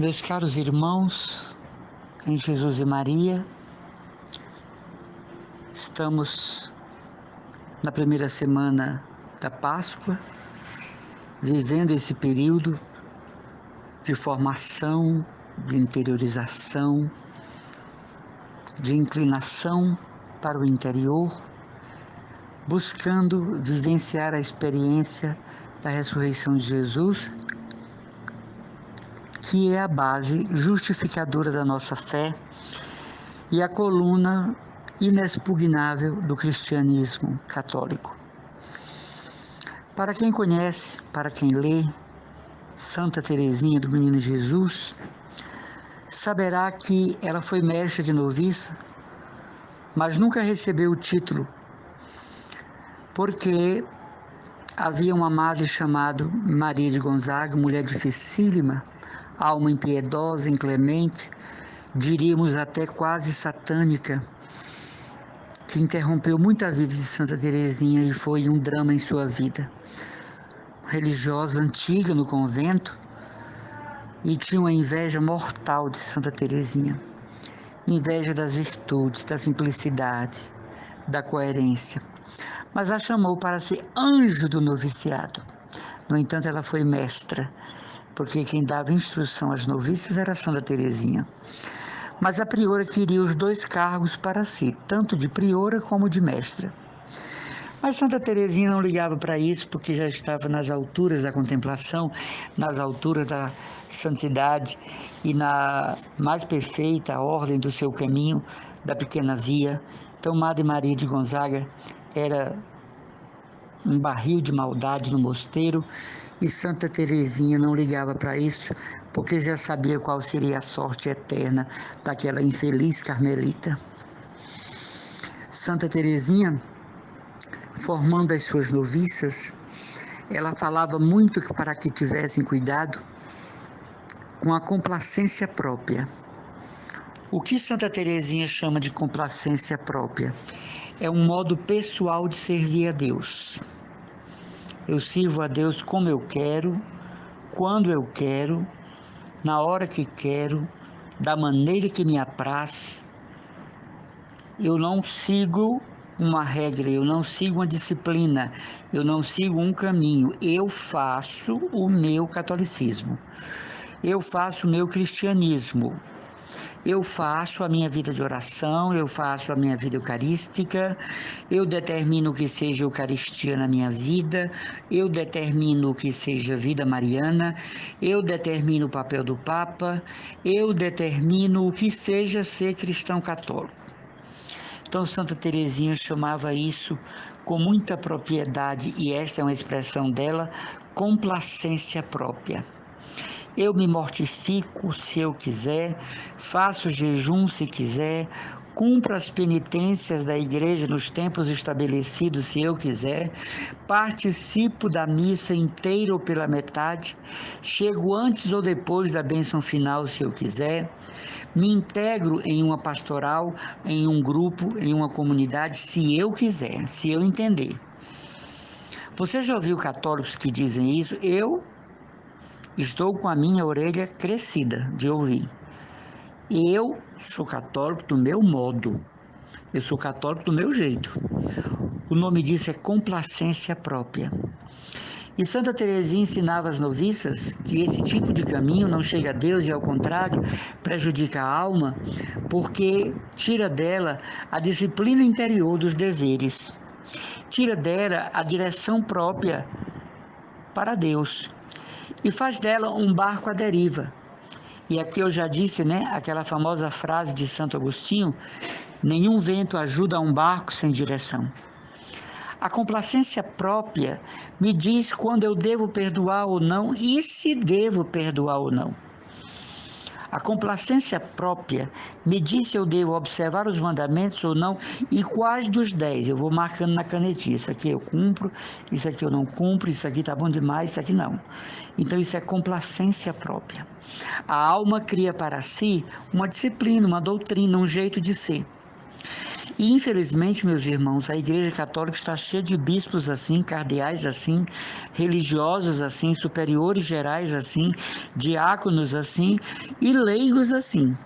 Meus caros irmãos, em Jesus e Maria, estamos na primeira semana da Páscoa, vivendo esse período de formação, de interiorização, de inclinação para o interior, buscando vivenciar a experiência da ressurreição de Jesus, que é a base justificadora da nossa fé e a coluna inexpugnável do cristianismo católico. Para quem conhece, para quem lê Santa Teresinha do Menino Jesus, saberá que ela foi mestra de noviça, mas nunca recebeu o título, porque havia uma madre chamada Maria de Gonzaga, mulher dificílima, alma impiedosa, inclemente, diríamos até quase satânica, que interrompeu muito a vida de Santa Teresinha e foi um drama em sua vida. Religiosa antiga no convento, e tinha uma inveja mortal de Santa Teresinha. Inveja das virtudes, da simplicidade, da coerência. Mas a chamou para ser anjo do noviciado. No entanto, ela foi mestra, porque quem dava instrução às noviças era Santa Teresinha. Mas a priora queria os dois cargos para si, tanto de priora como de mestra. Mas Santa Teresinha não ligava para isso, porque já estava nas alturas da contemplação, nas alturas da santidade e na mais perfeita ordem do seu caminho, da pequena via. Então, Madre Maria de Gonzaga era um barril de maldade no mosteiro, e Santa Teresinha não ligava para isso, porque já sabia qual seria a sorte eterna daquela infeliz carmelita. Santa Teresinha, formando as suas noviças, ela falava muito para que tivessem cuidado com a complacência própria. O que Santa Teresinha chama de complacência própria? É um modo pessoal de servir a Deus. Eu sirvo a Deus como eu quero, quando eu quero, na hora que quero, da maneira que me apraz. Eu não sigo uma regra, eu não sigo uma disciplina, eu não sigo um caminho. Eu faço o meu catolicismo, eu faço o meu cristianismo, eu faço a minha vida de oração, eu faço a minha vida eucarística, eu determino o que seja Eucaristia na minha vida, eu determino o que seja vida mariana, eu determino o papel do Papa, eu determino o que seja ser cristão católico. Então Santa Teresinha chamava isso com muita propriedade, e esta é uma expressão dela, complacência própria. Eu me mortifico se eu quiser, faço jejum se quiser, cumpro as penitências da igreja nos tempos estabelecidos se eu quiser, participo da missa inteira ou pela metade, chego antes ou depois da bênção final se eu quiser, me integro em uma pastoral, em um grupo, em uma comunidade se eu quiser, se eu entender. Você já ouviu católicos que dizem isso? Eu estou com a minha orelha crescida de ouvir. Eu sou católico do meu modo. Eu sou católico do meu jeito. O nome disso é complacência própria. E Santa Teresinha ensinava às noviças que esse tipo de caminho não chega a Deus e, ao contrário, prejudica a alma, porque tira dela a disciplina interior dos deveres. Tira dela a direção própria para Deus. E faz dela um barco à deriva. E aqui eu já disse, aquela famosa frase de Santo Agostinho: nenhum vento ajuda a um barco sem direção. A complacência própria me diz quando eu devo perdoar ou não e se devo perdoar ou não. A complacência própria me diz se eu devo observar os mandamentos ou não e quais dos 10. Eu vou marcando na canetinha. Isso aqui eu cumpro, isso aqui eu não cumpro, isso aqui tá bom demais, isso aqui não. Então isso é complacência própria. A alma cria para si uma disciplina, uma doutrina, um jeito de ser. E infelizmente, meus irmãos, a Igreja Católica está cheia de bispos assim, cardeais assim, religiosos assim, superiores gerais assim, diáconos assim e leigos assim.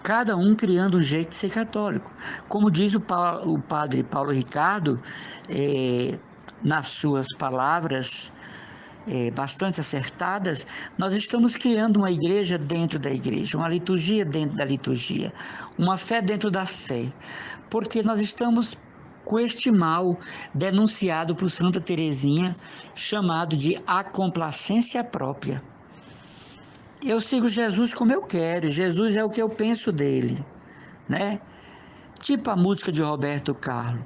Cada um criando um jeito de ser católico. Como diz o padre Paulo Ricardo, nas suas palavras bastante acertadas, nós estamos criando uma igreja dentro da igreja, uma liturgia dentro da liturgia, uma fé dentro da fé, porque nós estamos com este mal denunciado por Santa Teresinha, chamado de acomplacência própria. Eu sigo Jesus como eu quero, Jesus é o que eu penso dele, né? Tipo a música de Roberto Carlos.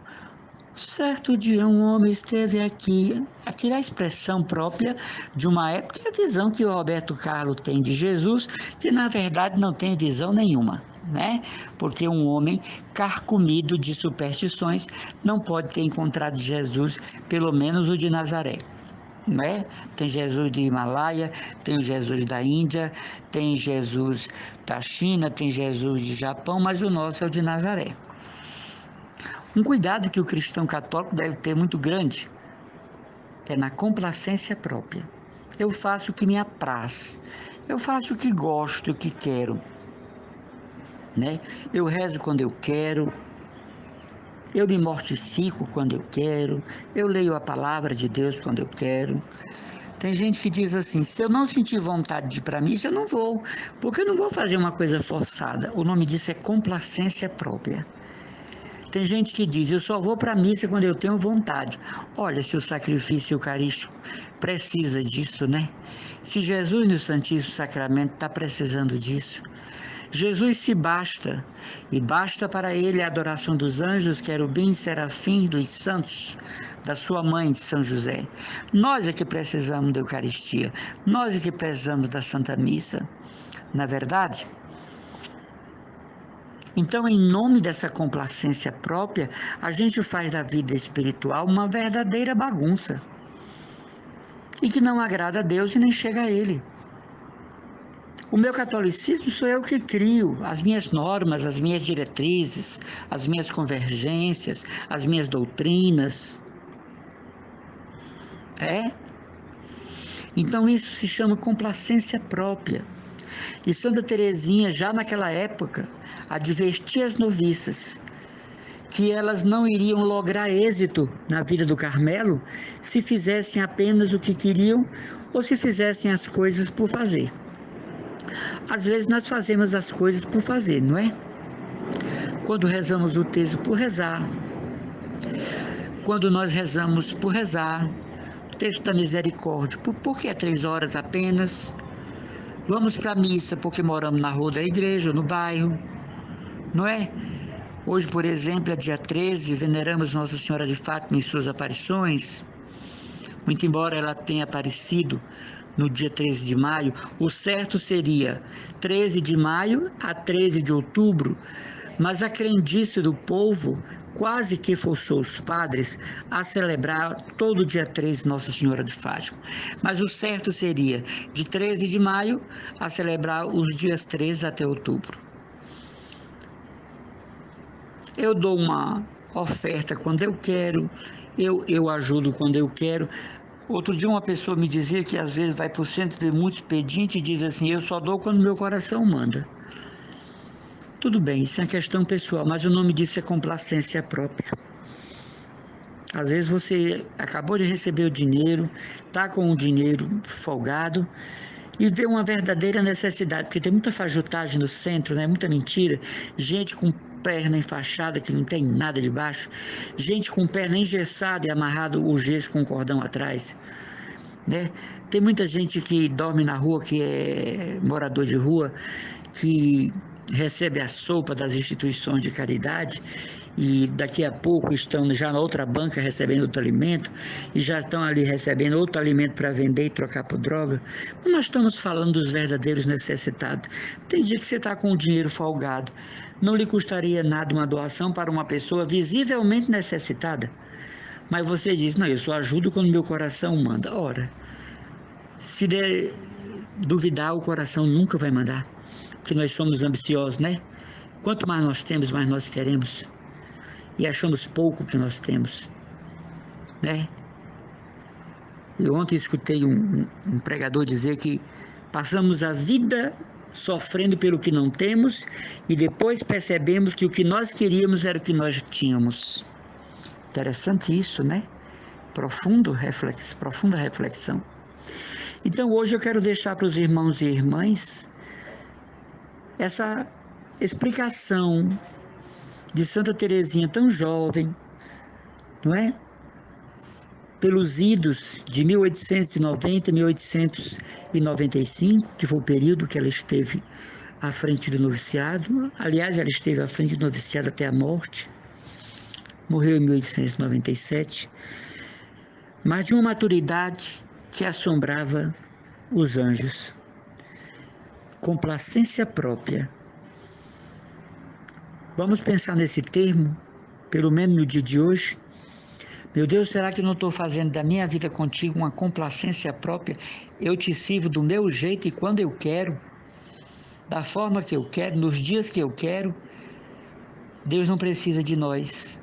Certo dia um homem esteve aqui. Aquilo é a expressão própria de uma época e a visão que o Roberto Carlos tem de Jesus, que na verdade não tem visão nenhuma, né? Porque um homem carcomido de superstições não pode ter encontrado Jesus, pelo menos o de Nazaré. Né? Tem Jesus do Himalaia, tem o Jesus da Índia, tem Jesus da China, tem Jesus do Japão, mas o nosso é o de Nazaré. Um cuidado que o cristão católico deve ter muito grande é na complacência própria. Eu faço o que me apraz, eu faço o que gosto, o que quero, né? Eu rezo quando eu quero, eu me mortifico quando eu quero, eu leio a palavra de Deus quando eu quero. Tem gente que diz assim, se eu não sentir vontade de ir para a missa, eu não vou, porque eu não vou fazer uma coisa forçada. O nome disso é complacência própria. Tem gente que diz, eu só vou para a missa quando eu tenho vontade. Olha, se o sacrifício eucarístico precisa disso, né? Se Jesus no Santíssimo Sacramento está precisando disso. Jesus se basta, e basta para ele a adoração dos anjos, querubins, serafins, dos santos, da sua mãe, São José. Nós é que precisamos da Eucaristia, nós é que precisamos da Santa Missa. Na verdade? Então, em nome dessa complacência própria, a gente faz da vida espiritual uma verdadeira bagunça. E que não agrada a Deus e nem chega a Ele. O meu catolicismo sou eu que crio as minhas normas, as minhas diretrizes, as minhas convergências, as minhas doutrinas. Então isso se chama complacência própria. E Santa Teresinha, já naquela época, advertia as noviças que elas não iriam lograr êxito na vida do Carmelo se fizessem apenas o que queriam ou se fizessem as coisas por fazer. Às vezes nós fazemos as coisas por fazer, não é? Quando rezamos o texto por rezar, quando nós rezamos por rezar, o texto da misericórdia, por que 3 horas apenas? Vamos para a missa porque moramos na rua da igreja, no bairro, não é? Hoje, por exemplo, é dia 13, veneramos Nossa Senhora de Fátima em suas aparições. Muito embora ela tenha aparecido no dia 13 de maio, o certo seria 13 de maio a 13 de outubro, mas a crendice do povo quase que forçou os padres a celebrar todo dia 13 Nossa Senhora de Fátima. Mas o certo seria de 13 de maio a celebrar os dias 13 até outubro. Eu dou uma oferta quando eu quero, eu ajudo quando eu quero. Outro dia uma pessoa me dizia que às vezes vai para o centro de muitos pedintes e diz assim, eu só dou quando meu coração manda. Tudo bem, isso é uma questão pessoal, mas o nome disso é complacência própria. Às vezes você acabou de receber o dinheiro, está com o dinheiro folgado e vê uma verdadeira necessidade, porque tem muita fajutagem no centro, né? Muita mentira, gente com perna enfaixada que não tem nada debaixo, gente com perna engessada e amarrado o gesso com um cordão atrás, né? Tem muita gente que dorme na rua, que é morador de rua, que recebe a sopa das instituições de caridade e daqui a pouco estão já na outra banca recebendo outro alimento e já estão ali recebendo outro alimento para vender e trocar por droga. Nós estamos falando dos verdadeiros necessitados. Tem dia que você está com o dinheiro folgado. Não lhe custaria nada uma doação para uma pessoa visivelmente necessitada? Mas você diz, não, eu só ajudo quando meu coração manda. Ora, se duvidar, o coração nunca vai mandar. Porque nós somos ambiciosos, né? Quanto mais nós temos, mais nós queremos. e achamos pouco que nós temos, né? Eu ontem escutei um pregador dizer que passamos a vida sofrendo pelo que não temos e depois percebemos que o que nós queríamos era o que nós tínhamos. Interessante isso, né? Profunda reflexão. Então hoje eu quero deixar para os irmãos e irmãs essa explicação de Santa Teresinha tão jovem, não é? Pelos idos de 1890 e 1895, que foi o período que ela esteve à frente do noviciado. Aliás, ela esteve à frente do noviciado até a morte. Morreu em 1897, mas de uma maturidade que assombrava os anjos. Complacência própria. Vamos pensar nesse termo, pelo menos no dia de hoje. Meu Deus, será que eu não estou fazendo da minha vida contigo uma complacência própria? Eu te sirvo do meu jeito e quando eu quero, da forma que eu quero, nos dias que eu quero. Deus não precisa de nós.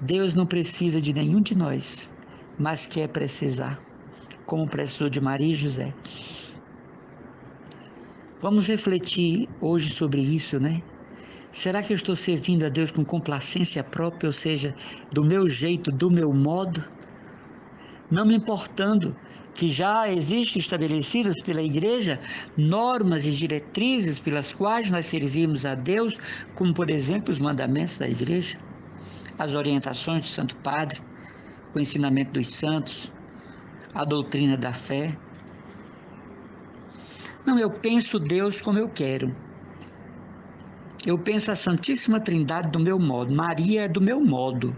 Deus não precisa de nenhum de nós, mas quer precisar, como precisou de Maria e José. Vamos refletir hoje sobre isso, né? Será que eu estou servindo a Deus com complacência própria, ou seja, do meu jeito, do meu modo? Não me importando que já existem estabelecidas pela Igreja normas e diretrizes pelas quais nós servimos a Deus, como, por exemplo, os mandamentos da Igreja, as orientações do Santo Padre, o ensinamento dos santos, a doutrina da fé. Não, eu penso Deus como eu quero. Eu penso a Santíssima Trindade do meu modo, Maria é do meu modo.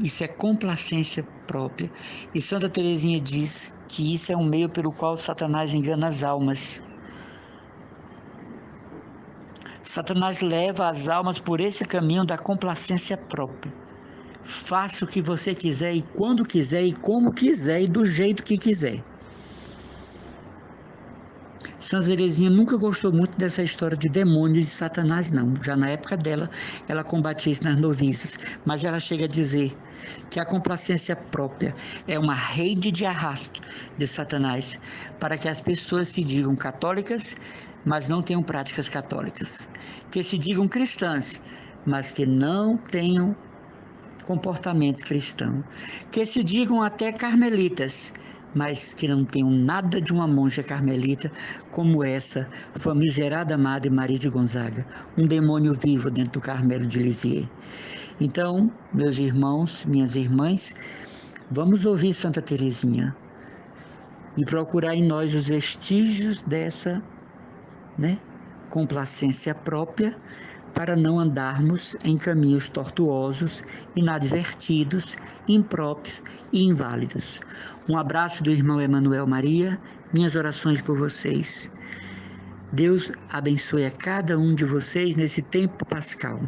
Isso é complacência própria. E Santa Teresinha diz que isso é um meio pelo qual Satanás engana as almas. Satanás leva as almas por esse caminho da complacência própria. Faça o que você quiser e quando quiser e como quiser e do jeito que quiser. Santa Teresinha nunca gostou muito dessa história de demônio de Satanás, não. Já na época dela, ela combatia isso nas noviças. Mas ela chega a dizer que a complacência própria é uma rede de arrasto de Satanás para que as pessoas se digam católicas, mas não tenham práticas católicas. Que se digam cristãs, mas que não tenham comportamento cristão. Que se digam até carmelitas, mas que não tenham nada de uma monja carmelita como essa famigerada Madre Maria de Gonzaga, um demônio vivo dentro do Carmelo de Lisieux. Então, meus irmãos, minhas irmãs, vamos ouvir Santa Teresinha e procurar em nós os vestígios dessa, complacência própria, para não andarmos em caminhos tortuosos, inadvertidos, impróprios e inválidos. Um abraço do irmão Emanuel Maria, minhas orações por vocês. Deus abençoe a cada um de vocês nesse tempo pascal.